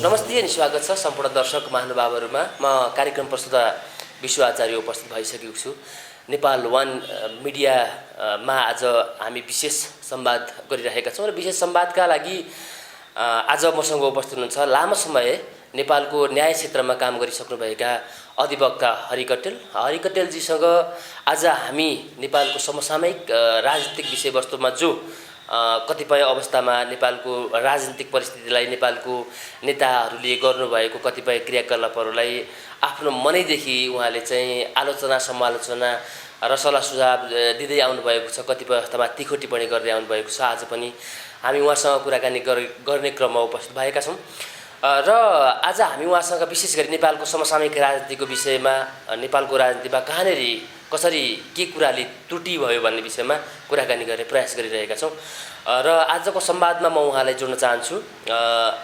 नमस्ते अनि स्वागत छ सम्पूर्ण दर्शक महानुभावहरुमा। म कार्यक्रम प्रस्तुता विश्व आचार्य उपस्थित भइसकेको छु। नेपाल वान मिडियामा आज हामी विशेष संवाद गरिरहेका छौं र विशेष संवादका लागि आज मसँग उपस्थित हुनुहुन्छ लामो समय नेपालको न्याय क्षेत्रमा काम गरिसक्नुभएका अधिवक्ता हरि कटेलजीसँग आज हामी नेपालको समसामयिक राजनीतिक विषयवस्तुमा जो कतिपय अवस्थामा नेपालको राजनीतिक परिस्थितिलाई नेपालको नेताहरूले गर्नुभएको कतिपय क्रियाकलापहरूलाई आफ्नो मनैदेखि उहाँले चाहिँ आलोचना समालोचना र सल्लाह सुझाव दिँदै आउनुभएको छ। कतिपय अवस्थामा तीखो टिप्पणी गर्दै आउनुभएको छ। आज पनि हामी उहाँसँग कुराकानी गर्ने क्रममा उपस्थित भएका छौं र आज हामी उहाँसँग विशेष गरी नेपालको समसामयिक राजनीतिको विषयमा नेपालको राजनीतिमा कहाँनेरि कसरी के कुराले त्रुटि भयो भन्ने विषयमा कुराकानी गर्ने प्रयास गरिरहेका छौं र आजको संवादमा म उहाँलाई जोड्न चाहन्छु।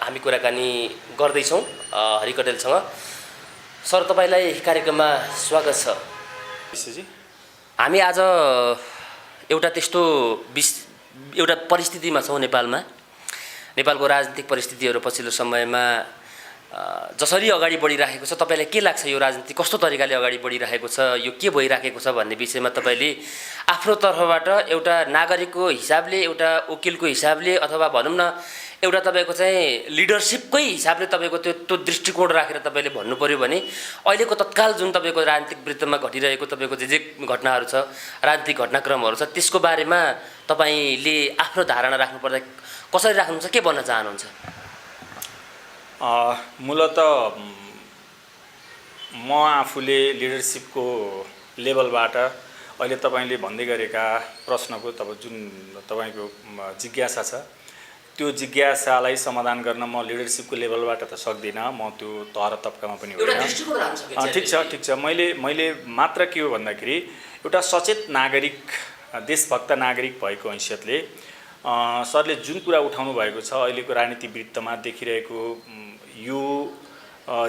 हामी कुराकानी गर्दै छौं हरि कटेलसँग। सर, तपाईलाई कार्यक्रममा स्वागत छ। हामी आज एउटा त्यस्तो एउटा परिस्थितिमा छौं नेपालको राजनीतिक परिस्थितिहरू पछिल्लो समयमा जसरी अगाडि बढिरहेको छ। तपाईलाई के लाग्छ यो राजनीति कस्तो तरिकाले अगाडि बढिरहेको छ, यो के भइरहेको छ भन्ने विषयमा तपाईले आफ्नो तर्फबाट एउटा नागरिकको हिसाबले, एउटा वकिलको हिसाबले अथवा भनौं न एउटा तपाईको चाहिँ लिडरशिपकै हिसाबले तपाईको त्यो दृष्टिकोण राखेर तपाईले भन्नु पर्यो भने अहिलेको तत्काल जुन तपाईको राजनीतिक वृत्तमा घटिरहेको तपाईको जे घटनाहरू छ, राजनीतिक घटनाक्रमहरू छ, त्यसको बारेमा तपाईले आफ्नो धारणा राख्नुपर्दा कसरी राख्नुहुन्छ, के भन्न चाहनुहुन्छ? मूलत म आफूले लिडरशिपको लेभलबाट अहिले तपाईले भन्दै गरेका प्रश्नको जुन तपाईको जिज्ञासा छ, त्यो जिज्ञासालाई समाधान गर्न म लिडरशिपको लेभलबाट त सक्दिनँ। म त्यो तहर तबकामा पनि होइन। ठिक छ। मैले मात्र के हो भन्दाखेरि एउटा सचेत नागरिक, देशभक्त नागरिक भएको हैसियतले सरले जुन कुरा उठाउनु भएको छ, अहिलेको राजनीति वृत्तमा देखिरहेको यो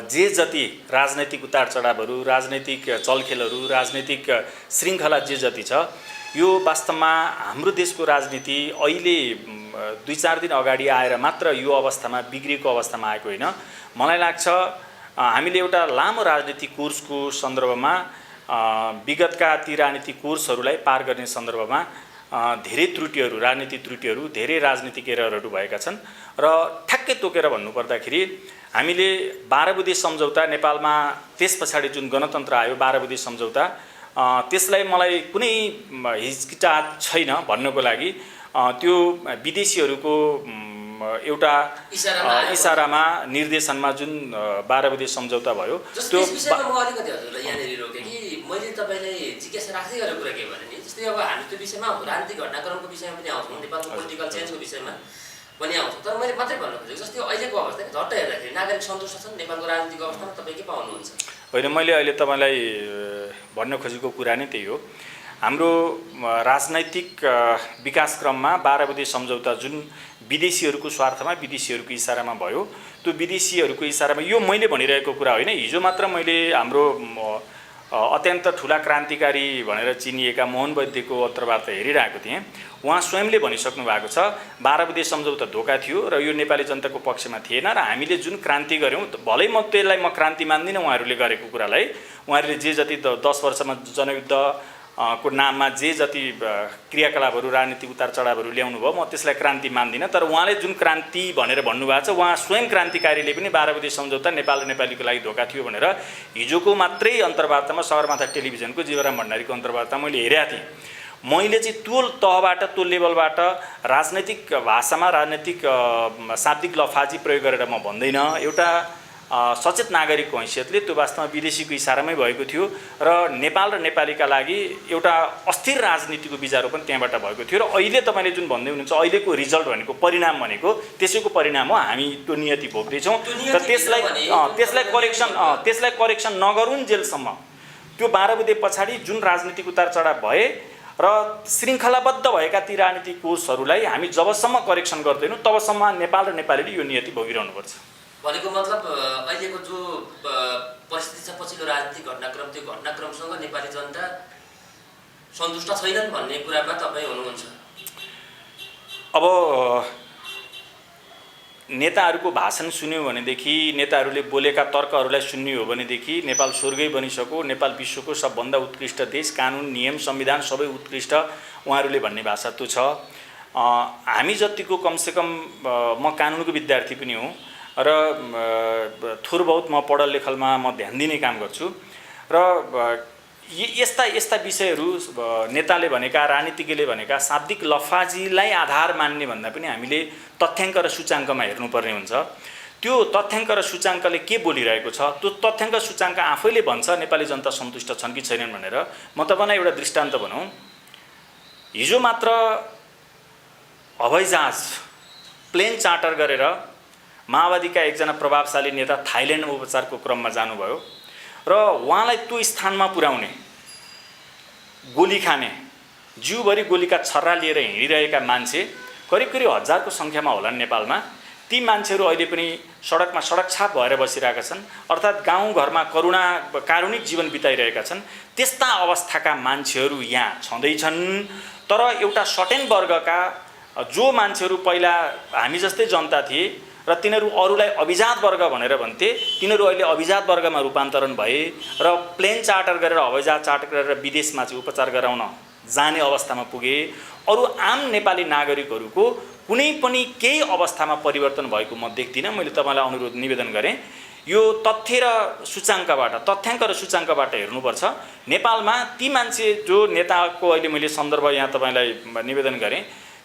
जे जति राजनैतिक उतार चढावहरू, राजनैतिक चलखेलहरू, राजनैतिक श्रृङ्खला जे जति छ, यो वास्तवमा हाम्रो देशको राजनीति अहिले 2-4 दिन अगाडि आएर मात्र यो अवस्थामा बिग्रेको अवस्थामा आएको होइन। मलाई लाग्छ हामीले एउटा लामो राजनीतिक कोर्सको सन्दर्भमा विगतका ती राजनीतिक कोर्सहरूलाई पार गर्ने सन्दर्भमा धेरै त्रुटिहरू, राजनीतिक त्रुटिहरू, धेरै राजनीतिक एररहरू भएका छन् र ठ्याक्कै तोकेर भन्नुपर्दाखेरि हामीले 12 बुँदे सम्झौता नेपालमा त्यस पछाडि जुन गणतन्त्र आयो 12 बुँदे सम्झौता, त्यसलाई मलाई कुनै हिचकिचाहट छैन भन्नको लागि। त्यो विदेशीहरूको एउटा इशारामा निर्देशनमा जुन 12 बुँदे सम्झौता भयो, त्यो विषयमा म अलिकति हजुरलाई यहाँनेरि रोकेँ कि मैले तपाईलाई जिज्ञासा राख्दै गरेको कुरा के भने नि, जस्तै अब हामी त्यो विषयमा राजनीतिक घटनाक्रमको विषयमा पनि आउँछौँ, नेपालको पोलिटिकल चेन्जको विषयमा पनि आउँछ। तर मैले मात्रै भन्नु खोजेको जस्तै अहिलेको अवस्था झट्ट हेर्दाखेरि नागरिक सन्तुष्ट छन् नेपालको राजनीतिक अवस्थामा, तपाईँ के पाउनुहुन्छ? होइन, मैले अहिले तपाईँलाई भन्न खोजेको कुरा नै त्यही हो। हाम्रो राजनैतिक विकासक्रममा 12 बुँदे सम्झौता जुन विदेशीहरूको स्वार्थमा, विदेशीहरूको इसारामा भयो, त्यो विदेशीहरूको इसारामा यो मैले भनिरहेको कुरा होइन। हिजो मात्र मैले हाम्रो अत्यन्त ठुला क्रान्तिकारी भनेर चिनिएका मोहन वैद्यको अन्तर्वार्ता हेरिरहेको थिएँ। उहाँ स्वयंले भनिसक्नु भएको छ 12 बुँदे सम्झौता धोका थियो र यो नेपाली जनताको पक्षमा थिएन र हामीले जुन क्रान्ति गऱ्यौँ, भलै म त्यसलाई क्रान्ति मान्दिनँ उहाँहरूले गरेको कुरालाई। उहाँहरूले जे जति 10 वर्षमा जनयुद्ध को नाममा जे जति क्रियाकलापहरू, राजनीतिक उतार चढावहरू ल्याउनु भयो, म त्यसलाई क्रान्ति मान्दिनँ। तर उहाँले जुन क्रान्ति भनेर भन्नुभएको छ, उहाँ स्वयं क्रान्तिकारीले पनि 12 बुँदे सम्झौता नेपाल र नेपालीको लागि धोका थियो भनेर हिजोको मात्रै अन्तर्वार्तामा सगरमाथा टेलिभिजनको जीवराम भण्डारीको अन्तर्वार्ता मैले हेरेका थिएँ। मैले चाहिँ त्यो तहबाट, त्यो लेभलबाट राजनैतिक भाषामा राजनैतिक शाब्दिक लफाजी प्रयोग गरेर म भन्दैन। एउटा सचेत नागरिकको हैसियतले त्यो वास्तवमा विदेशीको इसारामै भएको थियो र नेपाल र नेपालीका लागि एउटा अस्थिर राजनीतिको बिजारोपण त्यहाँबाट भएको थियो। र अहिले तपाईँले जुन भन्दै हुनुहुन्छ अहिलेको रिजल्ट भनेको, परिणाम भनेको त्यसैको परिणाम हो। हामी त्यो नियति भोग्दैछौँ र त्यसलाई करेक्सन नगरुन्जेलसम्म त्यो 12 बुँदे पछाडि जुन राजनीतिक उतार चढाव भए र श्रृङ्खलाबद्ध भएका ती राजनीतिक कोर्सहरूलाई हामी जबसम्म करेक्सन गर्दैनौँ तबसम्म नेपाल र नेपालीले यो नियति भोगिरहनुपर्छ। भनेको मतलब अहिलेको जो परिस्थिति छ पछिल्लो राजनीतिक घटनाक्रम, त्यो घटनाक्रमसँग नेपाली जनता सन्तुष्ट छैनन् भन्ने कुरामा तपाईँ हुनुहुन्छ? अब नेताहरूको भाषण सुन्यो भनेदेखि, नेताहरूले बोलेका तर्कहरूलाई सुन्ने हो भनेदेखि नेपाल स्वर्गै बनिसक्यो, नेपाल विश्वको सबभन्दा उत्कृष्ट देश, कानुन नियम संविधान सबै उत्कृष्ट उहाँहरूले भन्ने भाषा त्यो छ। हामी जतिको कमसेकम म कानुनको विद्यार्थी पनि हुँ र थोर बहुत म पढल लेखलमा म ध्यान दिने काम गर्छु र यस्ता विषयहरू नेताले भनेका, राजनीतिज्ञले भनेका शाब्दिक लफाजीलाई आधार मान्ने भन्दा पनि हामीले तथ्याङ्क र सूचाङ्कमा हेर्नुपर्ने हुन्छ। त्यो तथ्याङ्क र सूचाङ्कले के बोलिरहेको छ, त्यो तथ्याङ्क सूचाङ्क आफैले भन्छ नेपाली जनता सन्तुष्ट छन् कि छैनन् भनेर। म तपाईँलाई एउटा दृष्टान्त भनौँ। हिजो मात्र हवाईजहाज प्लेन चार्टर गरेर माओवादीका एकजना प्रभावशाली नेता थाइल्यान्डमा उपचारको क्रममा जानुभयो र उहाँलाई त्यो स्थानमा पुर्याउने, गोली खाने, जिउभरि गोलीका छर्रा लिएर हिँडिरहेका मान्छे करिब 1000को सङ्ख्यामा होलान् नेपालमा। ती मान्छेहरू अहिले पनि सडकमा सडक छाप भएर बसिरहेका छन्, अर्थात् गाउँघरमा कारुणिक जीवन बिताइरहेका छन्। त्यस्ता अवस्थाका मान्छेहरू यहाँ छँदैछन्। तर एउटा सर्टेन वर्गका जो मान्छेहरू पहिला हामी जस्तै जनता थिए र तिनीहरू अरूलाई अभिजात वर्ग भनेर भन्थे, तिनीहरू अहिले अभिजात वर्गमा रूपान्तरण भए र प्लेन चार्टर गरेर, हवाईजहाज चार्टर गरेर विदेशमा चाहिँ उपचार गराउन जाने अवस्थामा पुगे। अरू आम नेपाली नागरिकहरूको कुनै पनि केही अवस्थामा परिवर्तन भएको म देख्दिनँ। मैले तपाईँलाई अनुरोध निवेदन गरेँ, यो तथ्य र सूचाङ्कबाट, तथ्याङ्क र सूचाङ्कबाट हेर्नुपर्छ। नेपालमा ती मान्छे जो नेताको अहिले मैले सन्दर्भ यहाँ तपाईँलाई निवेदन गरेँ,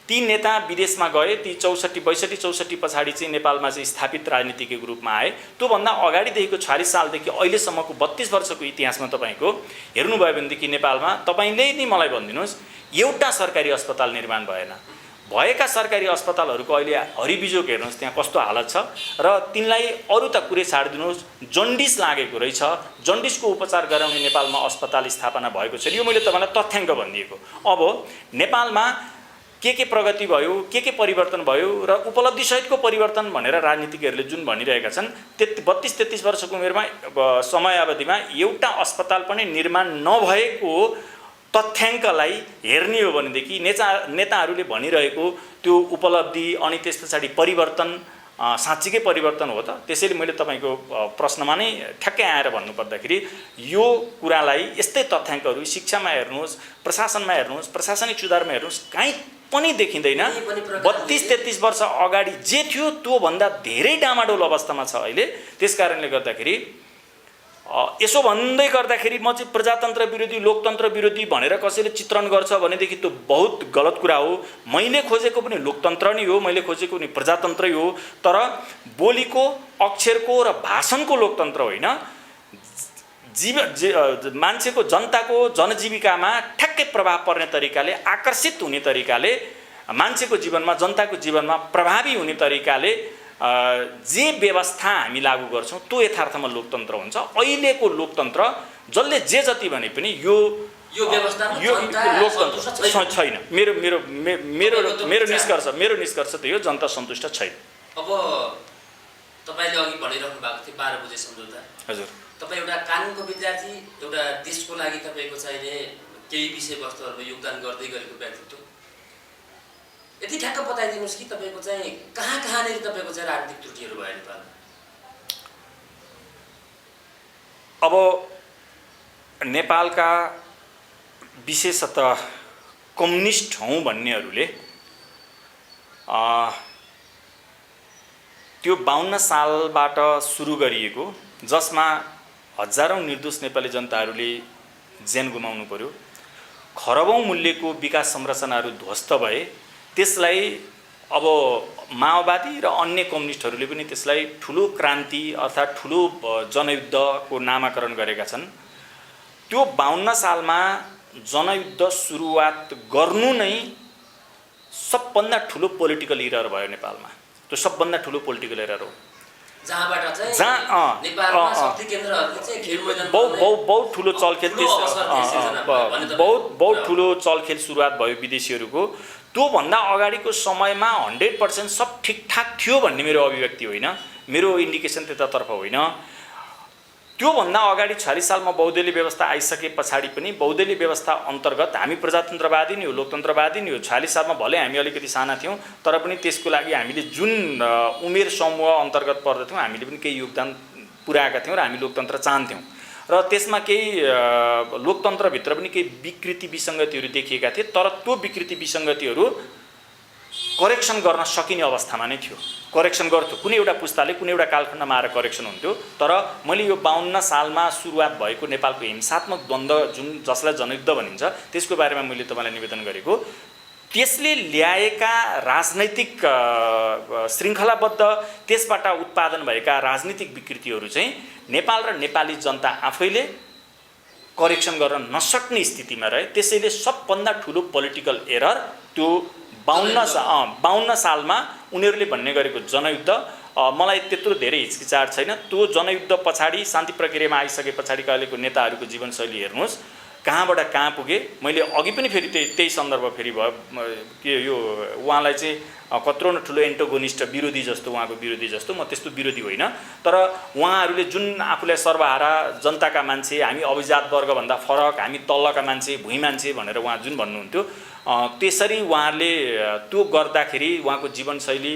ती नेता विदेशमा गए, ती 62-64 पछाडि चाहिँ नेपालमा चाहिँ स्थापित राजनीतिज्ञको रूपमा आए। त्योभन्दा अगाडिदेखिको 46 सालदेखि अहिलेसम्मको 32 वर्षको इतिहासमा तपाईँको हेर्नुभयो भनेदेखि नेपालमा तपाईँले नै मलाई भनिदिनुहोस्, एउटा सरकारी अस्पताल निर्माण भएन। भएका सरकारी अस्पतालहरूको अहिले हरिबिजोग हेर्नुहोस् त्यहाँ कस्तो हालत छ। र तिनलाई अरू त कुरै छाडिदिनुहोस्, जन्डिस लागेको रहेछ, जन्डिसको उपचार गराउने नेपालमा अस्पताल स्थापना भएको छ। यो मैले तपाईँलाई तथ्याङ्क भनिदिएको। अब नेपालमा के प्रगति भयो, के परिवर्तन भयो र उपलब्धिसहितको परिवर्तन भनेर राजनीतिज्ञहरूले जुन भनिरहेका छन्, 32-33 वर्षको उमेरमा समयावधिमा एउटा अस्पताल पनि निर्माण नभएको तथ्याङ्कलाई हेर्ने हो भनेदेखि नेताहरूले भनिरहेको त्यो उपलब्धि अनि त्यस पछाडि परिवर्तन साँच्चीकै परिवर्तन हो त? त्यसैले मैले तपाईँको प्रश्नमा नै ठ्याक्कै आएर भन्नुपर्दाखेरि यो कुरालाई यस्तै तथ्याङ्कहरू शिक्षामा हेर्नुहोस्, प्रशासनमा हेर्नुहोस्, प्रशासनिक सुधारमा हेर्नुहोस्, कहीँ पनि देखिँदैन। 32-33 वर्ष अगाडि जे थियो त्योभन्दा धेरै डामाडोल अवस्थामा छ अहिले। त्यस कारणले गर्दाखेरि यसो भन्दै गर्दाखेरि म चाहिँ प्रजातन्त्र विरोधी, लोकतन्त्र विरोधी भनेर कसैले चित्रण गर्छ भनेदेखि त्यो बहुत गलत कुरा हो। मैले खोजेको पनि लोकतन्त्र नै हो, मैले खोजेको पनि प्रजातन्त्रै हो। तर बोलीको, अक्षरको र भाषणको लोकतन्त्र होइन। मान्छेको, जनताको जनजीविकामा ठ्याक्कै प्रभाव पर्ने तरिकाले, आकर्षित हुने तरिकाले, मान्छेको जीवनमा, जनताको जीवनमा प्रभावी हुने तरिकाले जे व्यवस्था हामी लागू गर्छौँ त्यो यथार्थमा लोकतन्त्र हुन्छ। अहिलेको लोकतन्त्र जसले जे जति भने पनि यो लोकतन्त्र छैन। मेरो निष्कर्ष त यो जनता सन्तुष्ट छैन। अब तपाईँले अघि भनिरहनु भएको थियो 12 बुझे सम्झौता। हजुर, तपाईँ एउटा कानुनको विद्यार्थी, एउटा देशको लागि तपाईँको चाहिने केही विषयवस्तुहरूमा योगदान गर्दै गरेको व्यक्तित्व, यति ठ्याक्क बताइदिनुहोस् कि तपाईँको चाहिँ कहाँनिर तपाईँको चाहिँ राजनीतिक त्रुटिहरू भयो नेपालमा? अब नेपालका विशेषतः कम्युनिस्ट हौँ भन्नेहरूले त्यो 52 सालबाट सुरु गरिएको, जसमा हजारौँ निर्दोष नेपाली जनताहरूले ज्यान गुमाउनु पर्यो, खरबौँ मूल्यको विकास संरचनाहरू ध्वस्त भए, त्यसलाई अब माओवादी र अन्य कम्युनिस्टहरूले पनि त्यसलाई ठुलो क्रान्ति अर्थात् ठुलो जनयुद्धको नामाकरण गरेका छन्। त्यो 52 सालमा जनयुद्ध सुरुवात गर्नु नै सबभन्दा ठुलो पोलिटिकल इरर भयो नेपालमा। त्यो सबभन्दा ठुलो पोलिटिकल इरर हो, जहाँबाट चाहिँ नेपालमा शक्ति केन्द्रहरूले चाहिँ खेल मैदान बहुत ठुलो चलखेल, बहुत ठुलो चलखेल सुरुवात भयो विदेशीहरूको। त्योभन्दा अगाडिको समयमा 100% सब ठिकठाक थियो भन्ने मेरो अभिव्यक्ति होइन, मेरो इन्डिकेसन त्यतातर्फ होइन। त्योभन्दा अगाडि 46 सालमा बहुदलीय व्यवस्था आइसके पछाडि पनि बहुदलीय व्यवस्था अन्तर्गत हामी प्रजातन्त्रवादी नै हो, लोकतन्त्रवादी नै हो। 46 सालमा भले हामी अलिकति साना थियौँ, तर पनि त्यसको लागि हामीले जुन उमेर समूह अन्तर्गत पर्दथ्यौँ हामीले पनि केही योगदान पुर्याएका थियौँ र हामी लोकतन्त्र चाहन्थ्यौँ। र त्यसमा केही लोकतन्त्रभित्र पनि केही विकृति विसङ्गतिहरू देखिएका थिए, तर त्यो विकृति विसङ्गतिहरू करेक्सन गर्न सकिने अवस्थामा नै थियो। करेक्सन गर्थ्यो, कुनै एउटा पुस्ताले कुनै एउटा कालखण्डमा आएर करेक्सन हुन्थ्यो। तर मैले यो 52 सालमा सुरुवात भएको नेपालको हिंसात्मक द्वन्द्व जुन जसलाई जनयुद्ध भनिन्छ त्यसको बारेमा मैले तपाईँलाई निवेदन गरेको, त्यसले ल्याएका राजनैतिक श्रृङ्खलाबद्ध त्यसबाट उत्पादन भएका राजनीतिक विकृतिहरू चाहिँ नेपाल र नेपाली जनता आफैले करेक्सन गर्न नसक्ने स्थितिमा रहे। त्यसैले सबभन्दा ठुलो पोलिटिकल एरर त्यो 52 सालमा उनीहरूले भन्ने गरेको जनयुद्ध, मलाई त्यत्रो धेरै हिचकिचाहट छैन। त्यो जनयुद्ध पछाडि शान्ति प्रक्रियामा आइसके पछाडिका अहिलेको नेताहरूको जीवनशैली हेर्नुहोस्, कहाँबाट कहाँ पुगे। मैले अघि पनि फेरि त्यही सन्दर्भ फेरि भयो के यो उहाँलाई चाहिँ कत्रो न ठुलो एन्टोगोनिस्ट विरोधी जस्तो, उहाँको विरोधी जस्तो, म त्यस्तो विरोधी होइन। तर उहाँहरूले जुन आफूलाई सर्वहारा जनताका मान्छे, हामी अभिजात वर्गभन्दा फरक, हामी तल्लका मान्छे, भुइँ मान्छे भनेर उहाँ जुन भन्नुहुन्थ्यो, त्यसरी उहाँहरूले त्यो गर्दाखेरि उहाँको जीवनशैली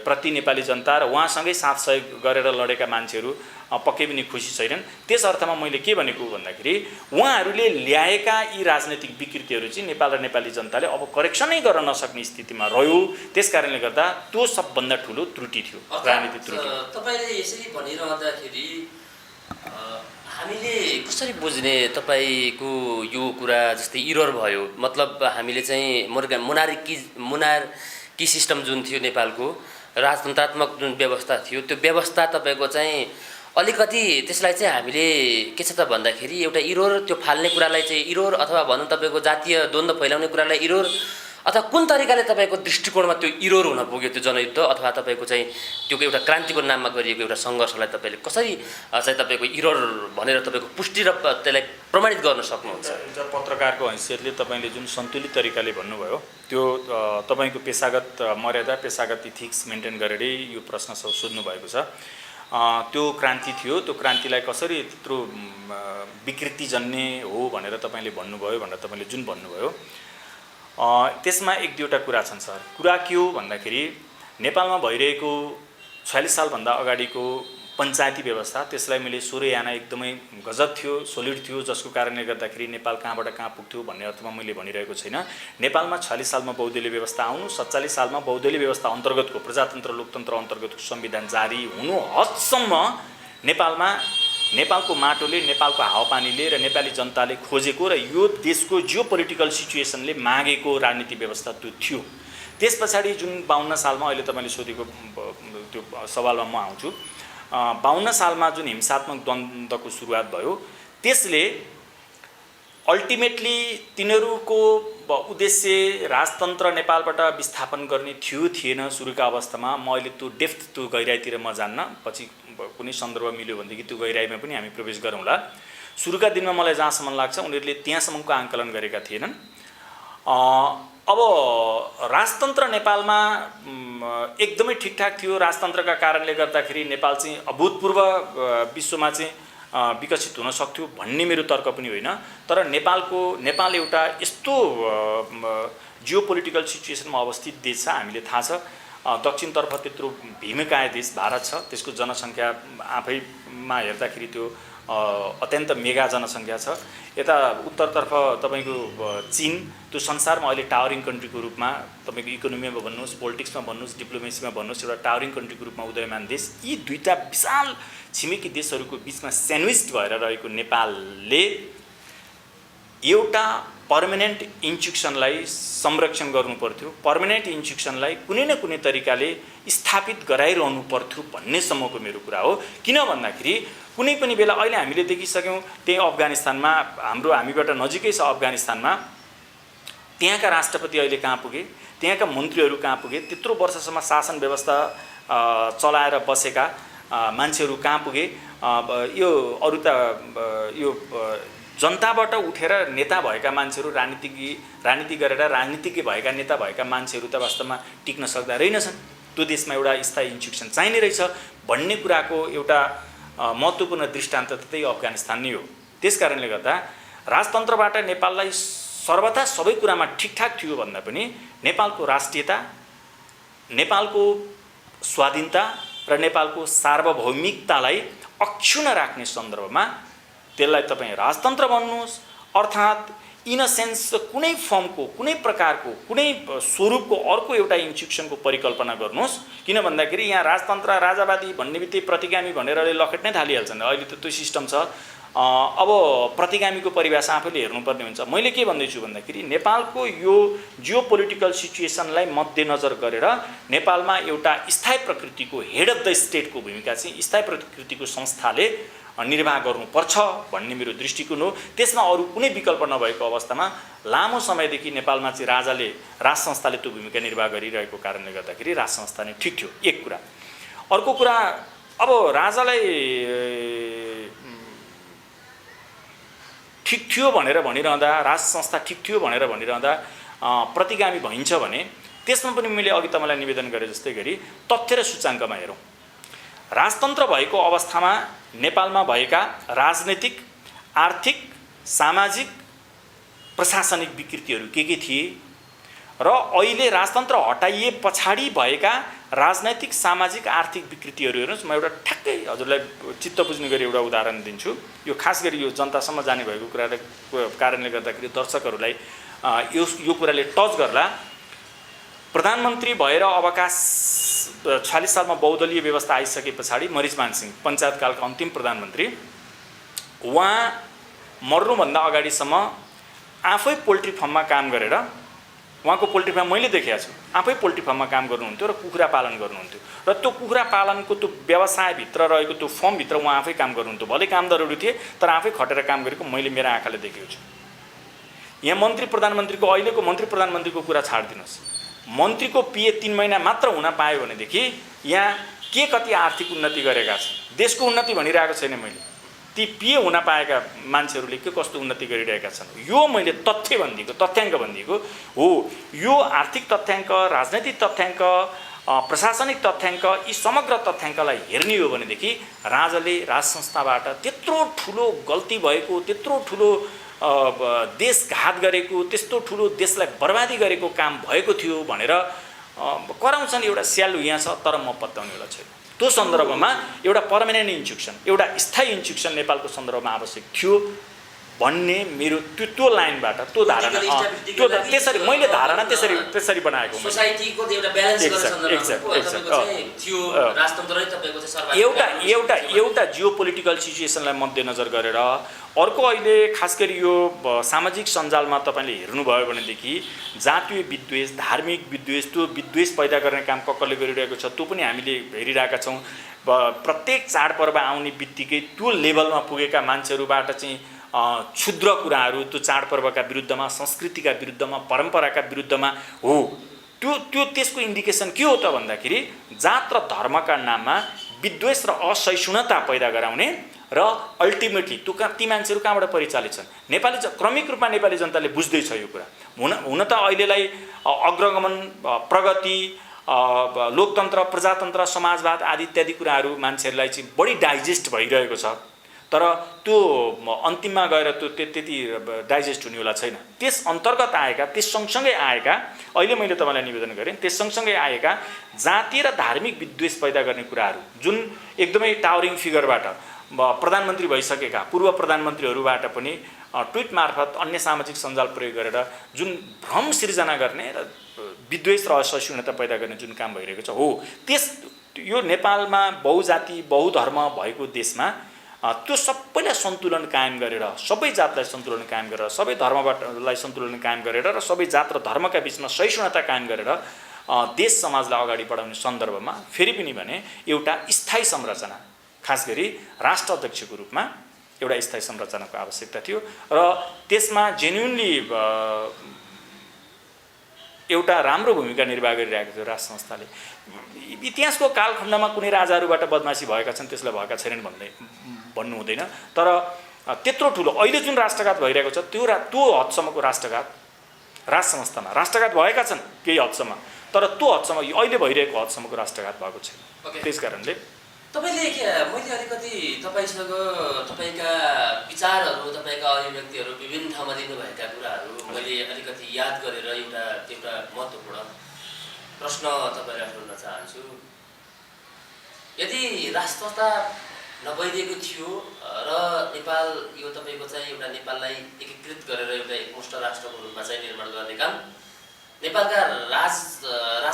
प्रति नेपाली जनता र उहाँसँगै साथ सहयोग गरेर लडेका मान्छेहरू पक्कै पनि खुसी छैनन्। त्यस अर्थमा मैले के भनेको भन्दाखेरि उहाँहरूले ल्याएका यी राजनैतिक विकृतिहरू चाहिँ नेपाल र नेपाली जनताले अब करेक्सनै गर्न नसक्ने स्थितिमा रह्यो। त्यस कारणले गर्दा त्यो सबभन्दा ठुलो त्रुटि थियो, राजनीतिक त्रुटि। तपाईँले यसरी भनिरहँदाखेरि हामीले कसरी बुझ्ने तपाईँको यो कुरा? जस्तै इरर भयो, मतलब हामीले चाहिँ मोनार्की सिस्टम जुन थियो नेपालको, राजतन्त्रात्मक जुन व्यवस्था थियो, त्यो व्यवस्था तपाईँको चाहिँ अलिकति त्यसलाई चाहिँ हामीले के छ त भन्दाखेरि एउटा इरोर, त्यो फाल्ने कुरालाई चाहिँ इरोर, अथवा भनौँ तपाईँको जातीय द्वन्द्व फैलाउने कुरालाई इरोर, अथवा कुन तरिकाले तपाईँको दृष्टिकोणमा त्यो इरोर हुन पुग्यो त्यो जनयुद्ध, अथवा तपाईँको चाहिँ त्यो एउटा क्रान्तिको नाममा गरिएको एउटा सङ्घर्षलाई तपाईँले कसरी चाहिँ तपाईँको इरोर भनेर तपाईँको पुष्टि र त्यसलाई प्रमाणित गर्न सक्नुहुन्छ? एउटा पत्रकारको हैसियतले तपाईँले जुन सन्तुलित तरिकाले भन्नुभयो, त्यो तपाईँको पेसागत मर्यादा, पेसागत इथिक्स मेन्टेन गरेरै यो प्रश्न सोध्नु भएको छ। त्यो क्रान्ति थियो, त्यो क्रान्तिलाई कसरी त्यत्रो विकृतिजन्य हो भनेर तपाईँले भन्नुभयो भनेर तपाईँले जुन भन्नुभयो, त्यसमा एक दुईवटा कुरा छन् सर। कुरा के हो भन्दाखेरि नेपालमा भइरहेको 46 सालभन्दा अगाडिको पञ्चायती व्यवस्था, त्यसलाई मैले 16 याना एकदमै गजब थियो, सोलिड थियो, जसको कारणले गर्दाखेरि नेपाल कहाँबाट कहाँ पुग्थ्यो भन्ने अर्थमा मैले भनिरहेको छैन। नेपालमा 46 सालमा बहुदलीय व्यवस्था आउनु, 47 सालमा बहुदलीय व्यवस्था अन्तर्गतको प्रजातन्त्र लोकतन्त्र अन्तर्गतको संविधान जारी हुनु हदसम्म नेपालको माटोले, नेपालको हावापानीले र नेपाली जनताले खोजेको र यो देशको जियो पोलिटिकल सिचुएसनले मागेको राजनीतिक व्यवस्था त्यो थियो। त्यस पछाडि जुन 52 सालमा अहिले तपाईँले सोधेको त्यो सवालमा म आउँछु, 52 सालमा जुन हिंसात्मक द्वन्द्वको सुरुवात भयो, त्यसले अल्टिमेटली तिनीहरूको उद्देश्य राजतन्त्र नेपालबाट विस्थापन गर्ने थियो थिएन सुरुका अवस्थामा। म अहिले त्यो डेप्थ, त्यो गहिराइतिर म जान्न, पछि कुनै सन्दर्भ मिल्यो भनेदेखि त्यो गहिराइमा पनि हामी प्रवेश गरौँला। सुरुका दिनमा मलाई जहाँसम्म लाग्छ उनीहरूले त्यहाँसम्मको आङ्कलन गरेका थिएनन्। अब राजतन्त्र नेपालमा एकदमै ठिकठाक थियो। राजतन्त्रका कारणले गर्दाखेरि नेपाल चाहिँ अभूतपूर्व विश्वमा चाहिँ विकसित हुन सक्थ्यो भन्ने मेरो तर्क पनि होइन। तर नेपाल एउटा यस्तो जियो पोलिटिकल सिचुएसनमा अवस्थित देश छ, हामीले थाहा छ। दक्षिणतर्फ त्यत्रो भीमकाय देश भारत छ, त्यसको जनसङ्ख्या आफैमा हेर्दाखेरि त्यो अत्यन्त मेगा जनसङ्ख्या छ। यता उत्तरतर्फ तपाईँको चीन, त्यो संसारमा अहिले टावरिङ कन्ट्रीको रूपमा, तपाईँको इकोनोमीमा भन्नुहोस्, पोलिटिक्समा भन्नुहोस्, डिप्लोमेसीमा भन्नुहोस्, एउटा टावरिङ कन्ट्रीको रूपमा उदयमान देश। यी दुईटा विशाल छिमेकी देशहरूको बिचमा स्यान्डविच भएर रहेको नेपालले एउटा पर्मानेन्ट इन्स्टिट्युसनलाई संरक्षण गर्नु पर्थ्यो, पर्मानेन्ट इन्स्टिट्युसनलाई कुनै न कुनै तरिकाले स्थापित गराइरहनु पर्थ्यो भन्नेसम्मको मेरो कुरा हो। किन भन्दाखेरि कुनै पनि बेला अहिले हामीले देखिसक्यौँ, त्यही अफगानिस्तानमा, हामीबाट नजिकै छ अफगानिस्तानमा, त्यहाँका राष्ट्रपति अहिले कहाँ पुगे, त्यहाँका मन्त्रीहरू कहाँ पुगे, त्यत्रो वर्षसम्म शासन व्यवस्था चलाएर बसेका मान्छेहरू कहाँ पुगे। यो अरू त यो जनताबाट उठेर नेता भएका मान्छेहरू, राजनीति गरेर राजनीतिज्ञ भएका नेता भएका मान्छेहरू त वास्तवमा टिक्न सक्दा रहेनछन्। त्यो देशमा एउटा स्थायी इन्स्टिट्युसन चाहिने रहेछ भन्ने कुराको एउटा महत्त्वपूर्ण दृष्टान्त त त्यही अफगानिस्तान नै हो। त्यसकारणले गर्दा राजतन्त्रबाट नेपाललाई सर्वथा सबै कुरामा ठिकठाक थियो भन्दा पनि नेपालको राष्ट्रियता, नेपालको स्वाधीनता र नेपालको सार्वभौमिकतालाई अक्षुण्ण राख्ने सन्दर्भमा त्यसलाई तपाईँ राजतन्त्र भन्नुहोस्, अर्थात् इन अ सेन्स कुनै फर्मको, कुनै प्रकारको, कुनै स्वरूपको अर्को एउटा इन्स्टिट्युसनको परिकल्पना गर्नुहोस्। किन भन्दाखेरि यहाँ राजतन्त्र, राजावादी भन्ने बित्तिकै प्रतिगामी भनेर लखेट्नै थालिहाल्छन्। अहिले त त्यो सिस्टम छ। अब प्रतिगामीको परिभाषा आफैले हेर्नुपर्ने हुन्छ। मैले के भन्दैछु भन्दाखेरि नेपालको यो जियो पोलिटिकल सिचुएसनलाई मध्यनजर गरेर नेपालमा एउटा स्थायी प्रकृतिको हेड अफ द स्टेटको भूमिका चाहिँ स्थायी प्रकृतिको संस्थाले निर्वाह गर्नुपर्छ भन्ने मेरो दृष्टिकोण हो। त्यसमा अरू कुनै विकल्प नभएको अवस्थामा लामो समयदेखि नेपालमा चाहिँ राज संस्थाले त्यो भूमिका निर्वाह गरिरहेको कारणले गर्दाखेरि राज संस्था नै ठिक थियो, एक कुरा। अर्को कुरा, अब राजालाई ठिक थियो भनेर भनिरहँदा, राज संस्था ठिक थियो भनेर भनिरहँदा प्रतिगामी भइन्छ भने त्यसमा पनि मैले अघि तपाईँलाई निवेदन गरे जस्तै गरी तथ्य र सूचाङ्कमा हेरौँ। राजतन्त्र भएको अवस्थामा नेपालमा भएका राजनैतिक, आर्थिक, सामाजिक, प्रशासनिक विकृतिहरू के थिए र अहिले राजतन्त्र हटाइए पछाडि भएका राजनैतिक, सामाजिक, आर्थिक विकृतिहरू हेर्नुहोस्। म एउटा ठ्याक्कै हजुरलाई चित्त बुझ्ने गरी एउटा उदाहरण दिन्छु। यो खास गरी यो जनतासम्म जाने भएको कारणले गर्दाखेरि दर्शकहरूलाई यो कुराले टच गर्ला। प्रधानमन्त्री भएर अवकाश 46 सालमा बहुदलीय व्यवस्था आइसके पछाडि मरिचमान सिंह, पञ्चायतकालका अन्तिम प्रधानमन्त्री, उहाँ मर्नुभन्दा अगाडिसम्म आफै पोल्ट्री फार्ममा काम गरेर, उहाँको पोल्ट्री फार्म मैले देखेको छु, आफै पोल्ट्री फार्ममा काम गर्नुहुन्थ्यो र कुखुरा पालन गर्नुहुन्थ्यो र त्यो कुखुरा पालनको त्यो व्यवसायभित्र रहेको त्यो फर्मभित्र उहाँ आफै काम गर्नुहुन्थ्यो। भले कामदारहरू थिए तर आफै खटेर काम गरेको मैले मेरो आँखाले देखेको छु। यहाँ मन्त्री प्रधानमन्त्रीको, अहिलेको मन्त्री प्रधानमन्त्रीको कुरा छाडिदिनुहोस्, मन्त्रीको पिए 3 महिना मात्र हुन पायो भनेदेखि यहाँ के कति आर्थिक उन्नति गरेका छन्। देशको उन्नति भनिरहेको छैन मैले, ती पिए हुन पाएका मान्छेहरूले के कस्तो उन्नति गरिरहेका छन् यो मैले तथ्य भनिदिएको, तथ्याङ्क भनिदिएको हो। यो आर्थिक तथ्याङ्क, राजनैतिक तथ्याङ्क, प्रशासनिक तथ्याङ्क, यी समग्र तथ्याङ्कलाई हेर्ने हो भनेदेखि राजाले राज संस्थाबाट त्यत्रो ठुलो गल्ती भएको, त्यत्रो ठुलो देशघात गरेको, त्यस्तो ठुलो देशलाई बर्बादी गरेको काम भएको थियो भनेर कराउँछन्। एउटा स्यालु यहाँ छ तर म पत्याउनेवाला छैन। त्यो सन्दर्भमा एउटा पर्मानेन्ट इन्स्टिट्युसन, एउटा स्थायी इन्स्टिट्युसन नेपालको सन्दर्भमा आवश्यक थियो भन्ने मेरो त्यो लाइनबाट त्यो धारणा, त्यो त्यसरी मैले धारणा त्यसरी बनाएको सोसाइटीको एउटा ब्यालेन्स गर्ने सन्दर्भमा थियो राजतन्त्रै तपाईको चाहिँ सर्वाधिक एउटा जियो पोलिटिकल सिचुएसनलाई मध्यनजर गरेर। अर्को अहिले खास गरी यो सामाजिक सञ्जालमा तपाईँले हेर्नुभयो भनेदेखि जातीय विद्वेष, धार्मिक विद्वेष, त्यो विद्वेष पैदा गर्ने काम कसले गरिरहेको छ त्यो पनि हामीले हेरिरहेका छौँ। प्रत्येक चाडपर्व आउने बित्तिकै त्यो लेभलमा पुगेका मान्छेहरूबाट चाहिँ क्षुद्र कुराहरू त्यो चाडपर्वका विरुद्धमा, संस्कृतिका विरुद्धमा, परम्पराका विरुद्धमा हो। त्यो त्यसको इन्डिकेसन के हो त भन्दाखेरि जात र धर्मका नाममा विद्वेष र असहिष्णुता पैदा गराउने र अल्टिमेटली ती मान्छेहरू कहाँबाट परिचालित छन्? नेपाली क्रमिक रूपमा नेपाली जनताले बुझ्दैछ यो कुरा। हुन त अहिलेलाई अग्रगमन, प्रगति, लोकतन्त्र, प्रजातन्त्र, समाजवाद आदि इत्यादि कुराहरू मान्छेहरूलाई चाहिँ बढी डाइजेस्ट भइरहेको छ, तर त्यो अन्तिममा गएर त्यो त्यति डाइजेस्ट हुनेवाला छैन। त्यस अन्तर्गत आएका, त्यस सँगसँगै आएका, अहिले मैले तपाईँलाई निवेदन गरेँ, त्यस सँगसँगै आएका जातीय र धार्मिक विद्वेष पैदा गर्ने कुराहरू जुन एकदमै टावरिङ फिगरबाट प्रधानमन्त्री भइसकेका पूर्व प्रधानमन्त्रीहरूबाट पनि ट्विट मार्फत अन्य सामाजिक सञ्जाल प्रयोग गरेर जुन भ्रम सिर्जना गर्ने र विद्वेष र असहिष्णुता पैदा गर्ने जुन काम भइरहेको छ हो, यो नेपालमा बहुजाति बहुधर्म भएको देशमा त्यो सबैलाई सन्तुलन कायम गरेर, सबै जातलाई सन्तुलन कायम गरेर, सबै धर्मलाई सन्तुलन कायम गरेर र सबै जात र धर्मका बिचमा सहिष्णुता कायम गरेर देश समाजलाई अगाडि बढाउने सन्दर्भमा फेरि पनि भने एउटा स्थायी संरचना, खास गरी राष्ट्र अध्यक्षको रूपमा एउटा स्थायी संरचनाको आवश्यकता थियो र त्यसमा जेन्युनली एउटा राम्रो भूमिका निर्वाह गरिरहेको थियो राज संस्थाले। इतिहासको कालखण्डमा कुनै राजाहरूबाट बदमासी भएका छन्, त्यसलाई भएका छैनन् भन्नु हुँदैन, तर त्यत्रो ठुलो अहिले जुन राष्ट्रघात भइरहेको छ त्यो हदसम्मको राष्ट्रघात राज संस्थामा राष्ट्रघात भएका छन् केही हदसम्म, तर त्यो हदसम्म अहिले भइरहेको हदसम्मको राष्ट्रघात भएको छैन। त्यस कारणले तपाईँले मैले अलिकति तपाईँसँग तपाईँका विचारहरू तपाईँका अभिव्यक्तिहरू विभिन्न ठाउँमा दिनुभएका कुराहरू मैले अलिकति याद गरेर एउटा महत्त्वपूर्ण प्रश्न तपाईँलाई सोध्न चाहन्छु। यदि राष्ट्रता नभइदिएको थियो र नेपाल यो तपाईँको चाहिँ एउटा नेपाललाई एकीकृत गरेर एउटा एकमुष्ट राष्ट्रको रूपमा चाहिँ निर्माण गर्ने काम नेपालका राज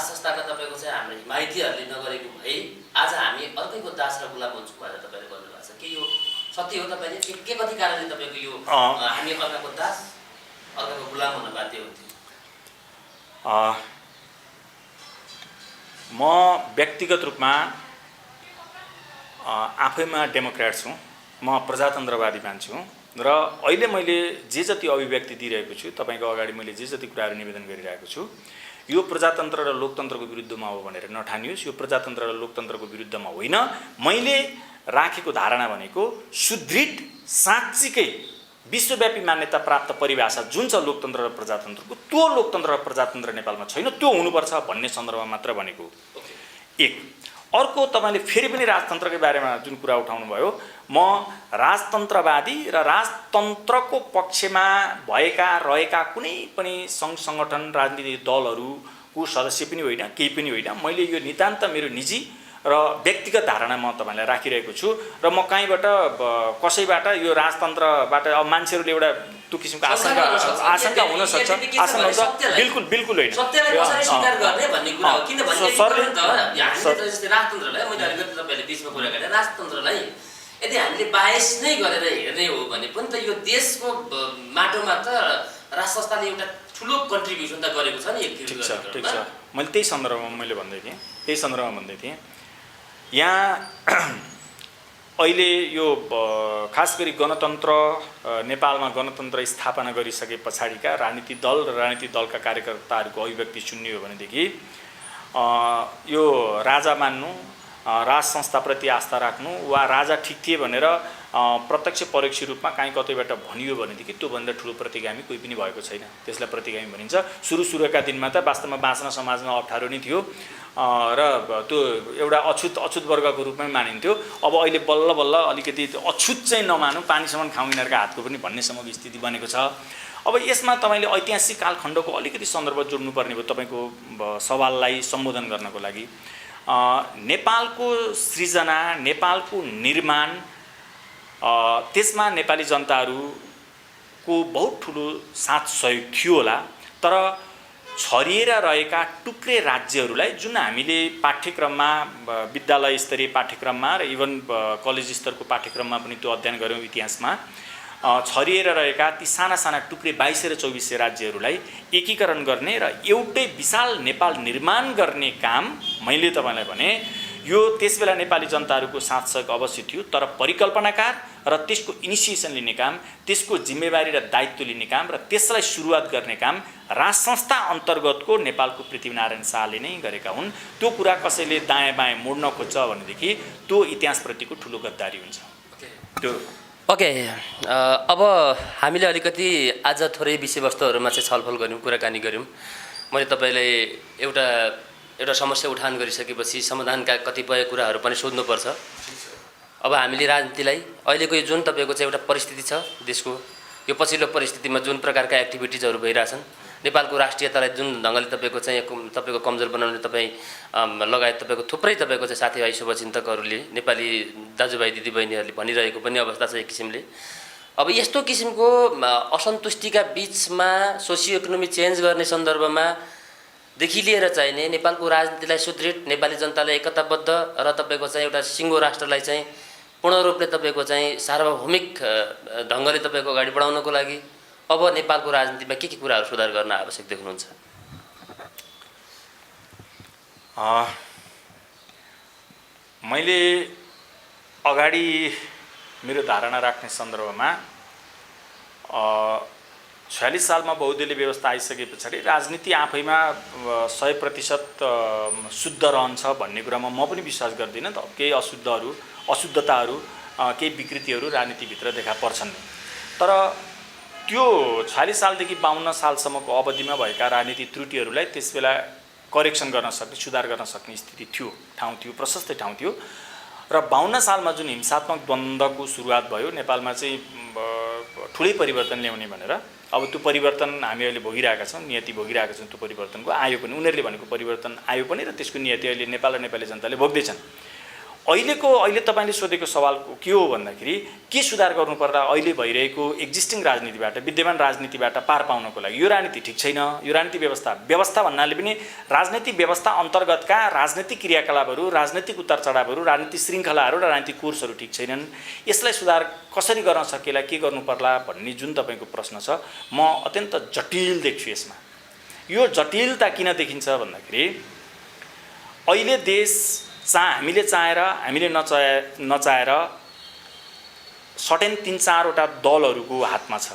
संस्थाका तपाईँको चाहिँ हाम्रो हिमायतीहरूले नगरेको भए आज हामी अर्कैको दास र गुलाम हुन्छौँ भनेर तपाईँले भन्नुभएको छ। के यो सत्य हो? तपाईँले के कति कारणले तपाईँको यो हामी अर्काको दास अर्काको गुलाम हुन बाध्य हुन्थ्यो? म व्यक्तिगत रूपमा आफैमा डेमोक्रेट छु, म प्रजातन्त्रवादी मान्छे हुँ र अहिले मैले जे जति अभिव्यक्ति दिइरहेको छु, तपाईँको अगाडि मैले जे जति कुराहरू निवेदन गरिरहेको छु, यो प्रजातन्त्र र लोकतन्त्रको विरुद्धमा हो भनेर नठानियोस्। यो प्रजातन्त्र र लोकतन्त्रको विरुद्धमा होइन। मैले राखेको धारणा भनेको सुदृढ साँच्चीकै विश्वव्यापी मान्यता प्राप्त परिभाषा जुन छ लोकतन्त्र र प्रजातन्त्रको, त्यो लोकतन्त्र र प्रजातन्त्र नेपालमा छैन, त्यो हुनुपर्छ भन्ने सन्दर्भमा मात्र भनेको एक। अर्को, तपाईँले फेरि पनि राजतन्त्रकै बारेमा जुन कुरा उठाउनु भयो, म राजतन्त्रवादी र राजतन्त्रको पक्षमा रहेका कुनै पनि सङ्घ सङ्गठन राजनीतिक दलहरूको सदस्य पनि होइन, केही पनि होइन। मैले यो नितान्त मेरो निजी र व्यक्तिगत धारणा म तपाईँलाई राखिरहेको छु र म कहीँबाट कसैबाट यो राजतन्त्रबाट अब मान्छेहरूले एउटा त्यो किसिमको आशंका हुन सक्छ। बिल्कुल बिल्कुल होइन। राजतन्त्रलाई यदि हामीले बायस नै गरेर हेर्ने हो भने पनि त यो देशको माटोमा त राज संस्थाले एउटा ठुलो कन्ट्रिब्युसन त गरेको छ नि। ठिक छ। मैले त्यही सन्दर्भमा भन्दै थिएँ यहाँ अहिले यो खास गरी गणतन्त्र नेपालमा गणतन्त्र स्थापना गरिसके पछाडिका राजनीतिक दल र राजनीतिक दलका कार्यकर्ताहरूको अभिव्यक्ति सुन्ने हो भनेदेखि यो राजा मान्नु, राज संस्थाप्रति आस्था राख्नु वा राजा ठिक थिए भनेर प्रत्यक्ष परोक्ष रूपमा कहीँ कतैबाट भनियो भनेदेखि त्योभन्दा ठुलो प्रतिगामी कोही पनि भएको छैन। त्यसलाई प्रतिगामी भनिन्छ। सुरुका दिनमा त वास्तवमा बाँच्न समाजमा अप्ठ्यारो नै थियो र त्यो एउटा अछुत वर्गको रूपमै मानिन्थ्यो। अब अहिले बल्ल बल्ल अलिकति अछुत चाहिँ नमानौँ, पानीसम्म खाउँ यिनीहरूका हातको पनि भन्नेसम्मको स्थिति बनेको छ। अब यसमा तपाईँले ऐतिहासिक कालखण्डको अलिकति सन्दर्भ जोड्नुपर्ने भयो तपाईँको सवाललाई सम्बोधन गर्नको लागि। नेपालको सृजना, नेपालको निर्माण, त्यसमा नेपाली जनताहरूको बहुत ठुलो साथ सहयोग थियो होला। तर छरिएर रहेका टुक्रे राज्यहरूलाई जुन हामीले पाठ्यक्रममा विद्यालय स्तरीय पाठ्यक्रममा र इभन कलेज स्तरको पाठ्यक्रममा पनि त्यो अध्ययन गऱ्यौँ इतिहासमा, छरिएर रहेका ती साना साना टुक्रे 2200 र 2400 राज्यहरूलाई एकीकरण गर्ने र एउटै विशाल नेपाल निर्माण गर्ने काम मैले तपाईँलाई भने यो त्यसबेला नेपाली जनताहरूको साथ सहयोग अवश्य थियो। तर परिकल्पनाकार र त्यसको इनिसिएसन लिने काम, त्यसको जिम्मेवारी र दायित्व लिने काम र त्यसलाई सुरुवात गर्ने काम राज संस्था अन्तर्गतको नेपालको पृथ्वीनारायण शाहले नै गरेका हुन्। त्यो कुरा कसैले दायाँ बायाँ मोड्न खोज्छ भनेदेखि त्यो इतिहासप्रतिको ठुलो गद्दारी हुन्छ। ओके, अब हामीले अलिकति आज थोरै विषयवस्तुहरूमा चाहिँ छलफल गऱ्यौँ, कुराकानी गऱ्यौँ। मैले तपाईँलाई एउटा समस्या उठान गरिसकेपछि समाधानका कतिपय कुराहरू पनि सोध्नुपर्छ। अब हामीले राजनीतिलाई अहिलेको यो जुन तपाईँको चाहिँ एउटा परिस्थिति छ देशको, यो पछिल्लो परिस्थितिमा जुन प्रकारका एक्टिभिटिजहरू भइरहेछन्, नेपालको राष्ट्रियतालाई जुन ढङ्गले तपाईँको कमजोर बनाउने लगायत तपाईँको थुप्रै तपाईँको चाहिँ साथीभाइ शुभचिन्तकहरूले, नेपाली दाजुभाइ दिदीबहिनीहरूले भनिरहेको पनि अवस्था छ एक किसिमले। अब यस्तो किसिमको असन्तुष्टिका बिचमा सोसियो इकोनोमी चेन्ज गर्ने सन्दर्भमा देखि लिएर चाहिने नेपालको राजनीतिलाई सुदृढ, नेपाली जनतालाई एकताबद्ध र तपाईँको चाहिँ एउटा सिङ्गो राष्ट्रलाई चाहिँ पूर्ण रूपले तपाईँको चाहिँ सार्वभौमिक ढङ्गले तपाईँको अगाडि बढाउनको लागि अब नेपालको राजनीतिमा के कुराहरू सुधार गर्न आवश्यक देख्नुहुन्छ? मैले अगाडि मेरो धारणा राख्ने सन्दर्भमा 46 सालमा बहुदलीय व्यवस्था आइसके पछाडि राजनीति आफैमा 100% शुद्ध रहन्छ भन्ने कुरामा म पनि विश्वास गर्दिनँ। केही अशुद्धताहरू, केही विकृतिहरू राजनीतिभित्र देखा पर्छन्। तर त्यो 46 सालदेखि 52 सालसम्मको अवधिमा भएका राजनीतिक त्रुटिहरूलाई त्यसबेला करेक्सन गर्न सक्ने, सुधार गर्न सक्ने स्थिति थियो, ठाउँ थियो, प्रशस्तै ठाउँ थियो। र 52 सालमा जुन हिंसात्मक द्वन्द्वको सुरुवात भयो नेपालमा चाहिँ ठुलै परिवर्तन ल्याउने भनेर, अब त्यो परिवर्तन हामी अहिले भोगिरहेका छौँ, नियति भोगिरहेका छौँ। त्यो परिवर्तनको आयो पनि, उनीहरूले भनेको परिवर्तन आयो पनि, र त्यसको नियति अहिले नेपाल र नेपाली जनताले भोग्दैछन्। अहिले तपाईँले सोधेको सवालको के हो भन्दाखेरि, के सुधार गर्नु पर्दा अहिले भइरहेको एक्जिस्टिङ राजनीतिबाट, विद्यमान राजनीतिबाट पार पाउनको लागि यो राजनीति ठिक छैन। यो राजनीति व्यवस्था भन्नाले पनि राजनीतिक व्यवस्था अन्तर्गतका राजनीतिक क्रियाकलापहरू, राजनीतिक उतार चढावहरू, राजनीतिक श्रृङ्खलाहरू र राजनीतिक कोर्सहरू ठिक छैनन्। यसलाई सुधार कसरी गर्न सकेला, के गर्नु पर्ला भन्ने जुन तपाईँको प्रश्न छ, म अत्यन्त जटिल देख्छु यसमा। यो जटिलता किन देखिन्छ भन्दाखेरि, अहिले देश हामीले चाहेर हामीले नचाहेर सर्टेन 3-4वटा दलहरूको हातमा छ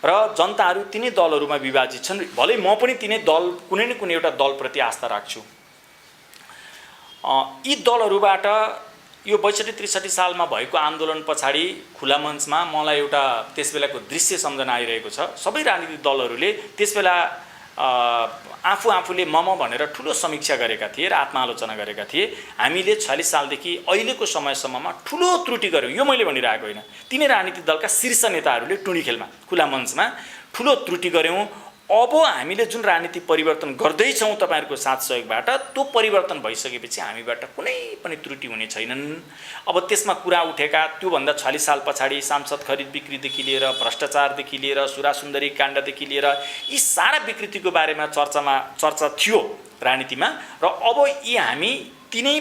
र जनताहरू तिनै दलहरूमा विभाजित छन्। भलै म पनि तिनै दल, कुनै न कुनै एउटा दलप्रति आस्था राख्छु। यी दलहरूबाट यो 62-63 सालमा भएको आन्दोलन पछाडि खुला मञ्चमा मलाई एउटा त्यसबेलाको दृश्य सम्झना आइरहेको छ। सबै राजनीतिक दलहरूले त्यसबेला आफूले मम भनेर ठुलो समीक्षा गरेका थिए र आत्मालोचना गरेका थिए। हामीले 46 सालदेखि अहिलेको समयसम्ममा ठुलो त्रुटि गर्यौँ। यो मैले भनिरहेको होइन, तिनै राजनीतिक दलका शीर्ष नेताहरूले टुँडी खेलमा, खुला मञ्चमा ठुलो त्रुटि गर्यौँ। अब हामीले जुन राजनीति परिवर्तन गर्दैछौँ तपाईँहरूको साथ सहयोगबाट, त्यो परिवर्तन भइसकेपछि हामीबाट कुनै पनि त्रुटि हुने छैनन्। अब त्यसमा कुरा उठेका त्योभन्दा 46 साल पछाडि सांसद खरिद बिक्रीदेखि लिएर, भ्रष्टाचारदेखि लिएर, सुरासुन्दरी काण्डदेखि लिएर यी सारा विकृतिको बारेमा चर्चा थियो राजनीतिमा। र अब यी हामी तिनै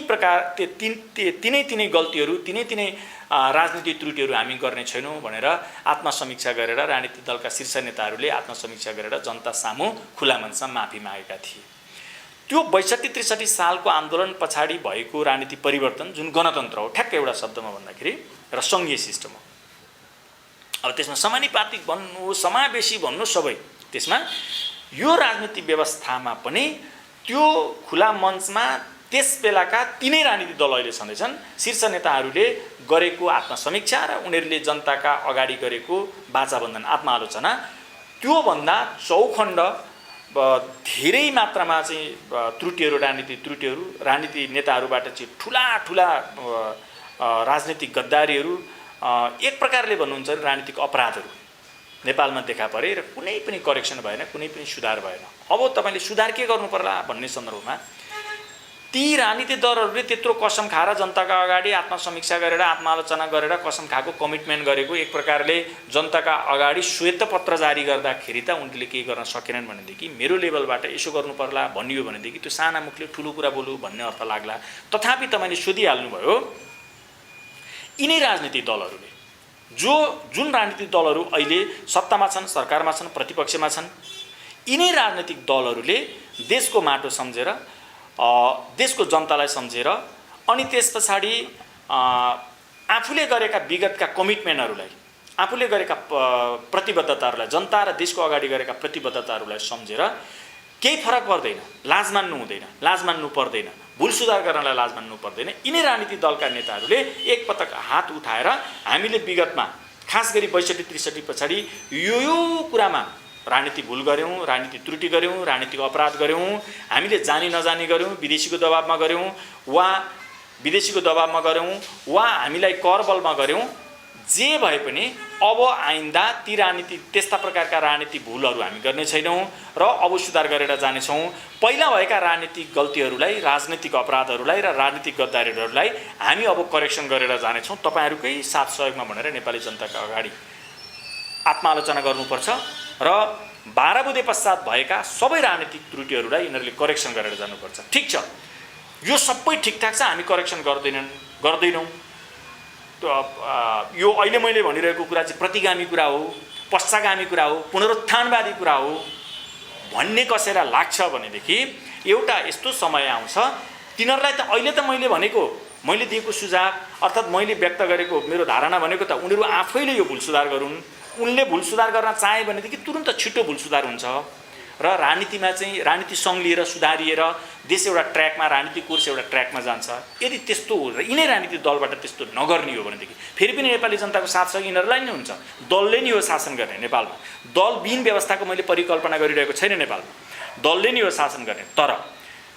गल्तीहरू, तिनै राजनीतिक त्रुटिहरू हामी गर्ने छैनौँ भनेर आत्मसमीक्षा गरेर राजनीतिक दलका शीर्ष नेताहरूले आत्मसमीक्षा गरेर जनता सामु खुला मञ्चमा माफी मागेका थिए। त्यो 62-63 सालको आन्दोलन पछाडि भएको राजनीतिक परिवर्तन जुन गणतन्त्र हो, ठ्याक्कै एउटा शब्दमा भन्दाखेरि, र सङ्घीय सिस्टम हो। अब त्यसमा समानुपातिक भन्नु, समावेशी भन्नु, सबै त्यसमा यो राजनीतिक व्यवस्थामा पनि त्यो खुला मञ्चमा त्यस बेलाका तिनै राजनीतिक दल अहिले छँदैछन्, शीर्ष नेताहरूले गरेको आत्मसमीक्षा र उनीहरूले जनताका अगाडि गरेको बाचाबन्धन, आत्मालोचना, त्योभन्दा चौखण्ड धेरै मात्रामा चाहिँ त्रुटिहरू, राजनीतिक त्रुटिहरू, राजनीतिक नेताहरूबाट चाहिँ ठुला राजनीतिक गद्दारीहरू, एक प्रकारले भन्नुहुन्छ राजनीतिक अपराधहरू नेपालमा देखा परे र कुनै पनि करेक्सन भएन, कुनै पनि सुधार भएन। अब तपाईँले सुधार के गर्नु पर्ला भन्ने सन्दर्भमा ती राजनीतिक दलहरूले त्यत्रो कसम खाएर जनताका अगाडि आत्मसमीक्षा गरेर, आत्मालोचना गरेर कसम खाएको, कमिटमेन्ट गरेको, एक प्रकारले जनताका अगाडि श्वेतपत्र जारी गर्दाखेरि त उनले केही गर्न सकेनन् भनेदेखि मेरो लेभलबाट यसो गर्नु पर्ला भनियो भनेदेखि त्यो साना मुखले ठुलो कुरा बोलु भन्ने अर्थ लाग्ला। तथापि तपाईँले सोधिहाल्नुभयो, यिनै राजनीतिक दलहरूले जुन राजनीतिक दलहरू अहिले सत्तामा छन्, सरकारमा छन्, प्रतिपक्षमा छन्, यिनै राजनीतिक दलहरूले देशको माटो सम्झेर, देशको जनतालाई सम्झेर, अनि त्यस पछाडि आफूले गरेका विगतका कमिटमेन्टहरूलाई, आफूले गरेका प्रतिबद्धताहरूलाई, जनता र देशको अगाडि गरेका प्रतिबद्धताहरूलाई सम्झेर केही फरक पर्दैन, लाज मान्नु हुँदैन, लाज मान्नु पर्दैन, भुल सुधार गर्नलाई लाज मान्नु पर्दैन। यिनै राजनीतिक दलका नेताहरूले एकपटक हात उठाएर हामीले विगतमा खास गरी 62-63 पछाडि यो कुरामा राजनीति भुल गऱ्यौँ, राजनीति त्रुटि गऱ्यौँ, राजनीतिक अपराध गऱ्यौँ, हामीले जानी नजानी गऱ्यौँ, विदेशीको दबाबमा गऱ्यौँ वा हामीलाई करबलमा गऱ्यौँ, जे भए पनि अब आइन्दा ती त्यस्ता प्रकारका राजनीतिक भुलहरू हामी गर्ने छैनौँ र अब सुधार गरेर जानेछौँ। पहिला भएका राजनीतिक गल्तीहरूलाई, राजनीतिक अपराधहरूलाई र राजनीतिक गद्दारीहरूलाई हामी अब करेक्सन गरेर जानेछौँ। तपाईँहरूकै साथ सहयोगमा भनेर नेपाली जनताका अगाडि आत्मालोचना गर्नुपर्छ र 12 बुँदे पश्चात भएका सबै राजनीतिक त्रुटिहरूलाई यिनीहरूले करेक्सन गरेर जानुपर्छ। ठिक छ, यो सबै ठिकठाक छ, हामी करेक्सन गर्दैनौँ। यो अहिले मैले भनिरहेको कुरा चाहिँ प्रतिगामी कुरा हो, पश्चागामी कुरा हो, पुनरुत्थानवादी कुरा हो भन्ने कसैलाई लाग्छ भनेदेखि एउटा यस्तो समय आउँछ, तिनीहरूलाई त अहिले त मैले दिएको सुझाव अर्थात् मैले व्यक्त गरेको मेरो धारणा भनेको त उनीहरू आफैले यो भुल सुधार गरून्। उनले भुल सुधार गर्न चाहे भनेदेखि तुरुन्त छिटो भुल सुधार हुन्छ र राजनीतिमा चाहिँ राजनीति सङ्घलिएर सुधारिएर देश एउटा ट्र्याकमा, राजनीतिक कोर्स एउटा ट्र्याकमा जान्छ। यदि त्यस्तो हो र यिनै राजनीतिक दलबाट त्यस्तो नगर्ने हो भनेदेखि फेरि पनि नेपाली जनताको साथ सहयोग यिनीहरूलाई नै हुन्छ। दलले नै हो शासन गर्ने नेपालमा, दलविहीन व्यवस्थाको मैले परिकल्पना गरिरहेको छैन नेपालमा, दलले नै हो शासन गर्ने। तर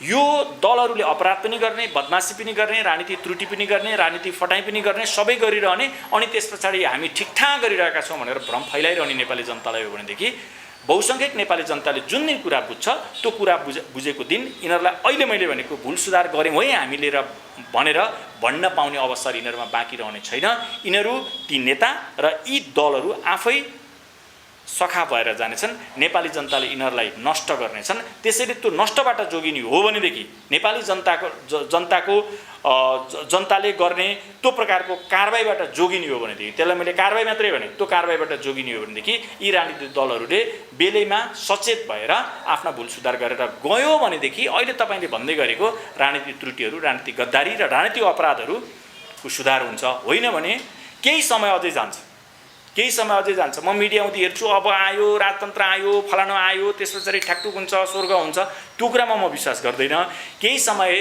यो दलहरूले अपराध पनि गर्ने, बदमासी पनि गर्ने, राजनीतिक त्रुटि पनि गर्ने, राजनीतिक फटाइ पनि गर्ने, सबै गरिरहने, अनि त्यस पछाडि हामी ठिकठाक गरिरहेका छौँ भनेर भ्रम फैलाइरहने नेपाली जनतालाई हो भनेदेखि बहुसङ्ख्यक नेपाली जनताले जुन दिन कुरा बुझ्छ त्यो कुरा बुझेको दिन यिनीहरूलाई अहिले मैले भनेको भुल सुधार गऱ्यौँ है हामीले र भनेर भन्न पाउने अवसर यिनीहरूमा बाँकी रहने छैन। यिनीहरू ती नेता र यी दलहरू आफै सखा भएर जानेछन्, नेपाली जनताले यिनीहरूलाई नष्ट गर्नेछन्। त्यसैले त्यो नष्टबाट जोगिने हो भनेदेखि नेपाली जनताले गर्ने त्यो प्रकारको कारबाहीबाट जोगिने हो भनेदेखि, त्यसलाई मैले कारबाही मात्रै भने, त्यो कारबाहीबाट जोगिने हो भनेदेखि यी राजनीतिक दलहरूले बेलैमा सचेत भएर आफ्ना भुल सुधार गरेर गयो भनेदेखि अहिले तपाईँले भन्दै गरेको राजनीतिक त्रुटिहरू, राजनीतिक गद्दारी र राजनीतिक अपराधहरूको सुधार हुन्छ। होइन भने केही समय अझै जान्छ, म मिडिया आउँदै हेर्छु, अब आयो राजतन्त्र आयो, फलानु आयो, त्यस पछाडि ठ्याक्टुक हुन्छ, स्वर्ग हुन्छ, त्यो कुरामा म विश्वास गर्दैन। केही समय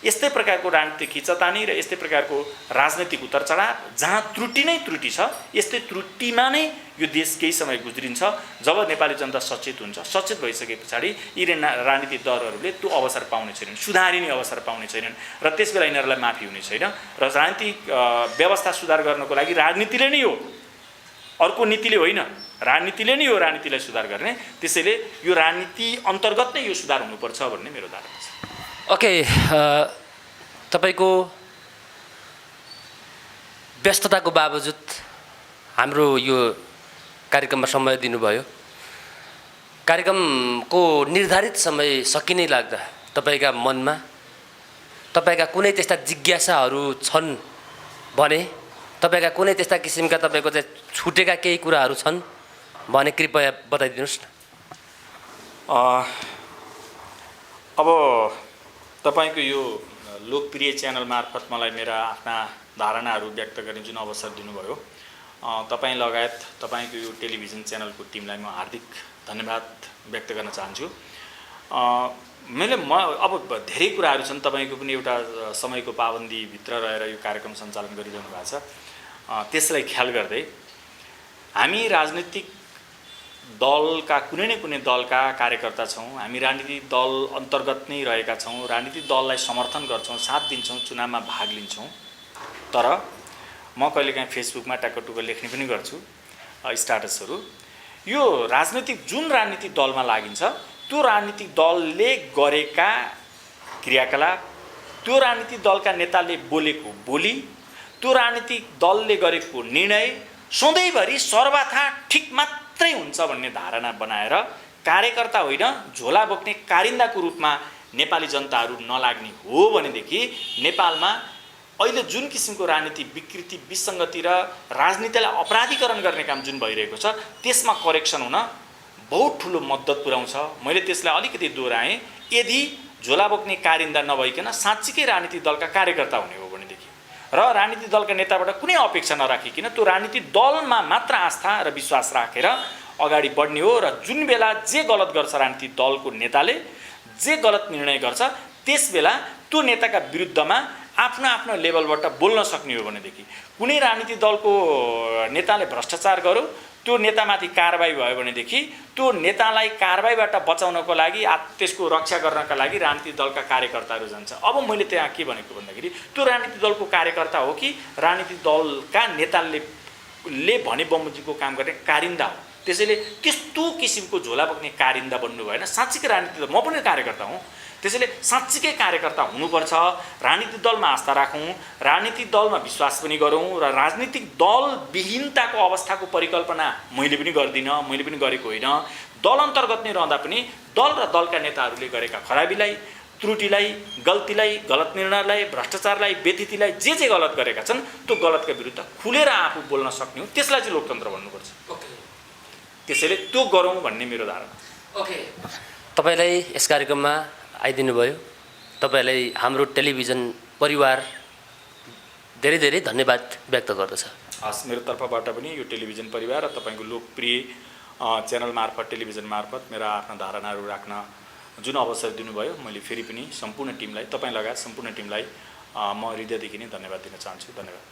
यस्तै प्रकारको राजनीतिक खिचतानी र यस्तै प्रकारको राजनैतिक उतार चढाव जहाँ त्रुटि नै त्रुटि छ, यस्तै त्रुटिमा नै यो देश केही समय गुज्रिन्छ। जब नेपाली जनता सचेत हुन्छ, सचेत भइसके पछाडि यी राजनीतिक दलहरूले त्यो अवसर पाउने छैनन्, सुधारिने अवसर पाउने छैनन् र त्यस बेला यिनीहरूलाई माफी हुने छैन। र राजनीतिक व्यवस्था सुधार गर्नको लागि राजनीतिले नै हो, अर्को नीतिले होइन, राजनीतिले नै हो राजनीतिलाई सुधार गर्ने। त्यसैले यो राजनीति अन्तर्गत नै यो सुधार हुनुपर्छ भन्ने मेरो धारणा छ। ओके, तपाईँको व्यस्तताको बावजुद हाम्रो यो कार्यक्रममा समय दिनुभयो। कार्यक्रमको निर्धारित समय सकिनै लाग्दा तपाईँका मनमा तपाईँका कुनै त्यस्ता जिज्ञासाहरू छन् भने, तपाईँका कुनै त्यस्ता किसिमका तपाईँको चाहिँ छुटेका केही कुराहरू छन् भने कृपया बताइदिनुहोस् न। अब तपाईँको यो लोकप्रिय च्यानल मार्फत मलाई मेरा आफ्ना धारणाहरू व्यक्त गर्ने जुन अवसर दिनुभयो, तपाईँ लगायत तपाईँको यो टेलिभिजन च्यानलको टिमलाई म हार्दिक धन्यवाद व्यक्त गर्न चाहन्छु। अब धेरै कुराहरू छन्, तपाईँको पनि एउटा समयको पाबन्दीभित्र रहेर यो कार्यक्रम सञ्चालन गरिरहनु भएको छ। त्यसलाई ख्याल गर्दै हामी राजनीतिक दलका कुनै न कुनै दलका कार्यकर्ता छौँ, हामी राजनीतिक दल अन्तर्गत नै रहेका छौँ, राजनीतिक दललाई समर्थन गर्छौँ, साथ दिन्छौँ, चुनावमा भाग लिन्छौँ। तर म कहिलेकाहीँ फेसबुकमा टाकटुक लेख्ने पनि गर्छु स्ट्याटसहरू। यो जुन राजनीतिक दलमा लागिन्छ त्यो राजनीतिक दलले गरेका क्रियाकलाप, त्यो राजनीतिक दलका नेताले बोलेको बोली, त्यो राजनीतिक दलले गरेको निर्णय सधैँभरि सर्वथा ठिक मात्रै हुन्छ भन्ने धारणा बनाएर कार्यकर्ता होइन, झोला बोक्ने कारिन्दाको रूपमा नेपाली जनताहरू नलाग्ने हो भनेदेखि नेपालमा अहिले जुन किसिमको राजनीति विकृति, विसङ्गति र राजनीतिलाई अपराधीकरण गर्ने काम जुन भइरहेको छ त्यसमा करेक्सन हुन बहुत ठुलो मद्दत पुर्याउँछ। मैले त्यसलाई अलिकति दोहोऱ्याएँ। यदि झोला बोक्ने कारिन्दा नभइकन साँच्चीकै राजनीतिक दलका कार्यकर्ता हुने हो भनेदेखि र राजनीतिक दलका नेताबाट कुनै अपेक्षा नराखिकन त्यो राजनीतिक दलमा मात्र आस्था र विश्वास राखेर अगाडि बढ्ने हो र जुन बेला जे गलत गर्छ राजनीतिक दलको नेताले, जे गलत निर्णय गर्छ, त्यस बेला त्यो नेताका विरुद्धमा आफ्नो आफ्नो लेभलबाट बोल्न सक्ने हो भनेदेखि कुनै राजनीतिक दलको नेताले भ्रष्टाचार गर्यो, त्यो नेतामाथि कारबाही भयो भनेदेखि त्यो नेतालाई कारबाहीबाट बचाउनको लागि, त्यसको रक्षा गर्नका लागि राजनीतिक दलका कार्यकर्ताहरू जान्छ। अब मैले त्यहाँ के भनेको भन्दाखेरि त्यो राजनीतिक दलको कार्यकर्ता हो कि राजनीतिक दलका नेताले भने बमोजिमको काम गर्ने कारिन्दा हो। त्यसैले त्यस्तो किसिमको झोला बोक्ने कारिन्दा बन्नु भएन। साँच्चीकै राजनीतिक दल, म पनि कार्यकर्ता हुँ, त्यसैले साँच्चीकै कार्यकर्ता हुनुपर्छ। राजनीतिक दलमा आस्था राखौँ, राजनीतिक दलमा विश्वास पनि गरौँ र राजनीतिक दल विहीनताको अवस्थाको परिकल्पना मैले पनि गर्दिनँ, मैले पनि गरेको होइन। दल अन्तर्गत नै रहँदा पनि दल र दलका नेताहरूले गरेका खराबीलाई, त्रुटिलाई, गल्तीलाई, गलत निर्णयलाई, भ्रष्टाचारलाई, व्यतिथिलाई, जे गलत गरेका छन् त्यो गलतका विरुद्ध खुलेर आफू बोल्न सक्ने हो। त्यसलाई चाहिँ लोकतन्त्र भन्नुपर्छ। त्यसैले त्यो गरौँ भन्ने मेरो धारणा। ओके, तपाईँलाई यस कार्यक्रममा आइदिनु भयो, तपाईँलाई हाम्रो टेलिभिजन परिवार धेरै धेरै धन्यवाद व्यक्त गर्दछ। हस्, मेरो तर्फबाट पनि यो टेलिभिजन परिवार र तपाईँको लोकप्रिय च्यानल मार्फत, टेलिभिजन मार्फत मेरा आफ्ना धारणाहरू राख्न जुन अवसर दिनुभयो, मैले फेरि पनि सम्पूर्ण टिमलाई, तपाईँ लगायत सम्पूर्ण टिमलाई म हृदयदेखि नै धन्यवाद दिन चाहन्छु। धन्यवाद।